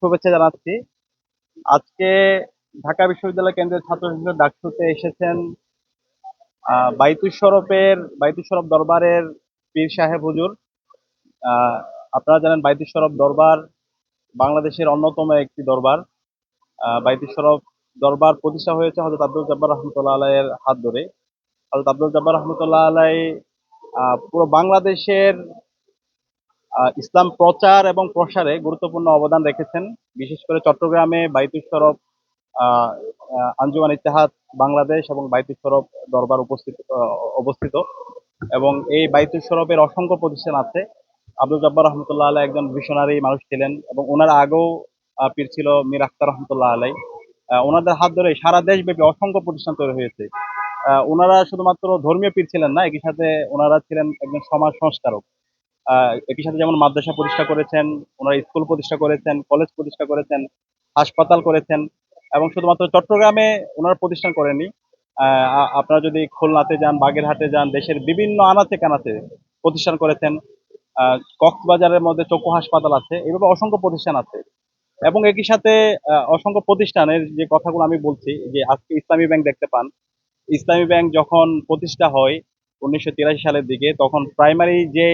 শুভেচ্ছা জানাচ্ছি। আজকে ঢাকা বিশ্ববিদ্যালয় কেন্দ্রের ছাত্র সংসদ ডাকসুতে এসেছেন বাইতুল শরফ দরবারের পীর সাহেব হুজুর। আহ, আপনারা জানেন বাইতুল শরফ দরবার বাংলাদেশের অন্যতম একটি দরবার। বাইতুল শরফ দরবার প্রতিষ্ঠা হয়েছে হযরত আব্দুল জব্বার রহমতুল্লাহ আলাইয়ের হাত ধরে। হযরত আব্দুল জব্বার রহমতুল্লাহ আলাই পুরো বাংলাদেশের ইসলাম প্রচার এবং প্রসারে গুরুত্বপূর্ণ অবদান রেখেছেন। বিশেষ করে চট্টগ্রামে বাইতুল শরফ আহ, আঞ্জুমান ইত্তেহাদ বাংলাদেশ এবং বাইতুল শরফ দরবার অবস্থিত এবং এই বাইতুল শরফের অসংখ্য প্রতিষ্ঠান আছে। আব্দুল জব্বার রহমতুল্লাহ আলাই একজন ভিশনারি মানুষ ছিলেন এবং ওনার আগেও পীর ছিল মীর আখতার রহমতুল্লাহ আলাই। ওনাদের হাত ধরে সারা দেশব্যাপী অসংখ্য প্রতিষ্ঠান তৈরি হয়েছে। ওনারা শুধুমাত্র ধর্মীয় পীর ছিলেন না, একই সাথে ওনারা ছিলেন একজন সমাজ সংস্কারক। একই সাথে যেমন মাদ্রাসা প্রতিষ্ঠা করেছেন, ওনারা স্কুল প্রতিষ্ঠা করেছেন, কলেজ প্রতিষ্ঠা করেছেন, হাসপাতাল করেছেন এবং শুধুমাত্র চট্টগ্রামে ওনারা প্রতিষ্ঠান করেননি। আপনারা যদি খুলনাতে যান, বাগেরহাটে যান, দেশের বিভিন্ন আনাচে কানাচে প্রতিষ্ঠান করেছেন। কক্সবাজারের মধ্যে চক্ষু হাসপাতাল আছে, এভাবে অসংখ্য প্রতিষ্ঠান আছে। এবং একই সাথে অসংখ্য প্রতিষ্ঠানের যে কথাগুলো আমি বলছি, যে আজকে ইসলামী ব্যাংক দেখতে পান। ইসলামী ব্যাংক যখন প্রতিষ্ঠা হয় 1983 সালের দিকে, তখন প্রাইমারি যে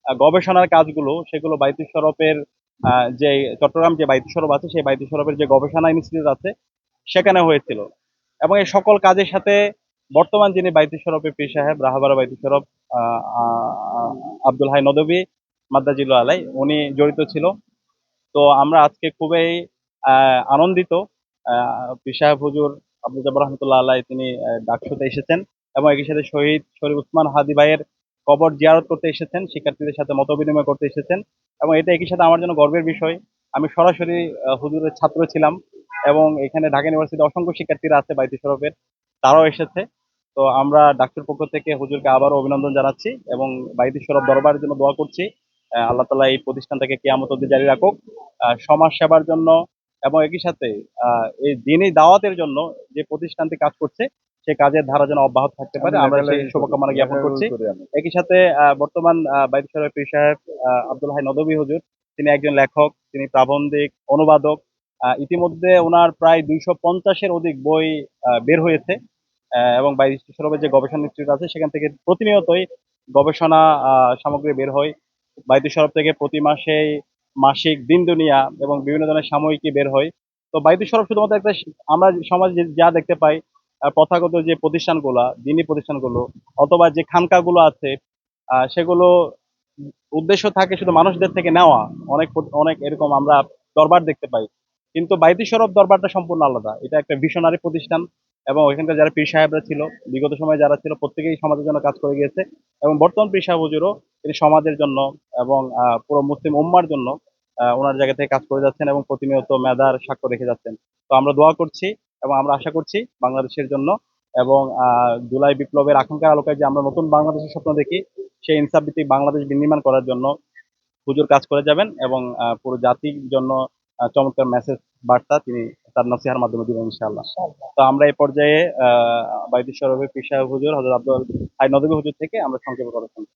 গবেষণার কাজগুলো সেগুলো বাইতুল শরফের যে চট্টগ্রাম যে বাইতুল শরফ আছে সেই বাইতুল শরফের যে গবেষণা ইনস্টিটিউট আছে সেখানে হয়েছিল। এবং এই সকল কাজের সাথে বর্তমান যিনি বাইতুল শরফের পীর সাহেব রাহাবারা বাইতুল শরফ আহ, আহ, আব্দুল হাই নদভী মাদ্দাজিল্লাহ আলাই উনি জড়িত ছিল। তো আমরা আজকে খুবই আনন্দিত। পীর সাহেব হুজুর আব্দুল জব্বার রহমতুল্লাহ আলাই তিনি ডাকসুতে এসেছেন এবং একই সাথে শহীদ শরীফ উসমান হাদি ভাইয়ের কবর জিয়ারত করতে এসেছেন, শিক্ষার্থীদের সাথে মত বিনিময় করতে এসেছেন। এবং এটা একই সাথে আমার জন্য গর্বের বিষয়। আমি সরাসরি হুজুরের ছাত্র ছিলাম এবং এখানে ঢাকা ইউনিভার্সিটিতে অসংখ্য শিক্ষার্থীরা আছে বাইতুল শরফের, তারাও এসেছে। তো আমরা ডাকসুর পক্ষ থেকে হুজুরকে আবারও অভিনন্দন জানাচ্ছি এবং বাইতুল শরফ দরবারের জন্য দোয়া করছি। আল্লাহ তাআলা এই প্রতিষ্ঠানটাকে কিয়ামত অবধি জারি রাখুক, সমাজ সেবার জন্য এবং একই সাথে এই দিনই দাওয়াতের জন্য যে প্রতিষ্ঠানটি কাজ করছে সেই কাজের ধারা যেন অব্যাহত থাকতে পারে, আমরা সেই শুভকামনা জ্ঞাপন করছি। একই সাথে বর্তমান বাইতুল শরফের পীর সাহেব আব্দুল হাই নদভী হুজুর, তিনি একজন লেখক, তিনি প্রাবন্ধিক, অনুবাদক। ইতিমধ্যে ওনার প্রায় 250-এর অধিক বই বের হয়েছে। এবং বাইতুল শরফের যে গবেষণা ইনস্টিটিউট আছে সেখান থেকে প্রতিনিয়তই গবেষণা সামগ্রী বের হয়। বাইতুল শরফ থেকে প্রতি মাসে মাসিক দিন দুনিয়া এবং বিভিন্ন ধরনের সাময়িকী বের হয়। তো বাইতুল শরফ শুধুমাত্র একটা আমরা সমাজে যা দেখতে পাই প্রথাগত যে প্রতিষ্ঠানগুলা, দিনী প্রতিষ্ঠানগুলো অথবা যে খানকাগুলো আছে, সেগুলো উদ্দেশ্য থাকে শুধু মানুষদের থেকে নেওয়া। অনেক অনেক এরকম আমরা দরবার দেখতে পাই, কিন্তু বাইতুল শরফ দরবারটা সম্পূর্ণ আলাদা। এটা একটা ভিশনারি প্রতিষ্ঠান এবং ওইখানকার যারা পীর সাহেবরা ছিল, বিগত সময়ে যারা ছিল, প্রত্যেকেই সমাজের জন্য কাজ করে গিয়েছে। এবং বর্তমান পীর সাহেব হুজুরও তিনি সমাজের জন্য এবং পুরো মুসলিম উম্মার জন্য ওনার জায়গা থেকে কাজ করে যাচ্ছেন এবং প্রতিনিয়ত মেধার সাক্ষ্য রেখে যাচ্ছেন। তো আমরা দোয়া করছি এবং আমরা আশা করছি বাংলাদেশের জন্য এবং জুলাই বিপ্লবের আকাঙ্ক্ষার আলোকে যে আমরা নতুন বাংলাদেশের স্বপ্ন দেখি, সেই ইনসাফ ভিত্তিক বাংলাদেশ বিনির্মাণ করার জন্য হুজুর কাজ করে যাবেন এবং পুরো জাতির জন্য চমৎকার মেসেজ বার্তা তিনি তার নসিহার মাধ্যমে দিবেন ইনশাআল্লাহ। তো আমরা এই পর্যায়ে বাইতুল শরফের পীর সাহেব হুজুর হযরত আব্দুল হাই নদভী হুজুর থেকে আমরা সংক্ষেপে কথা শুনবো।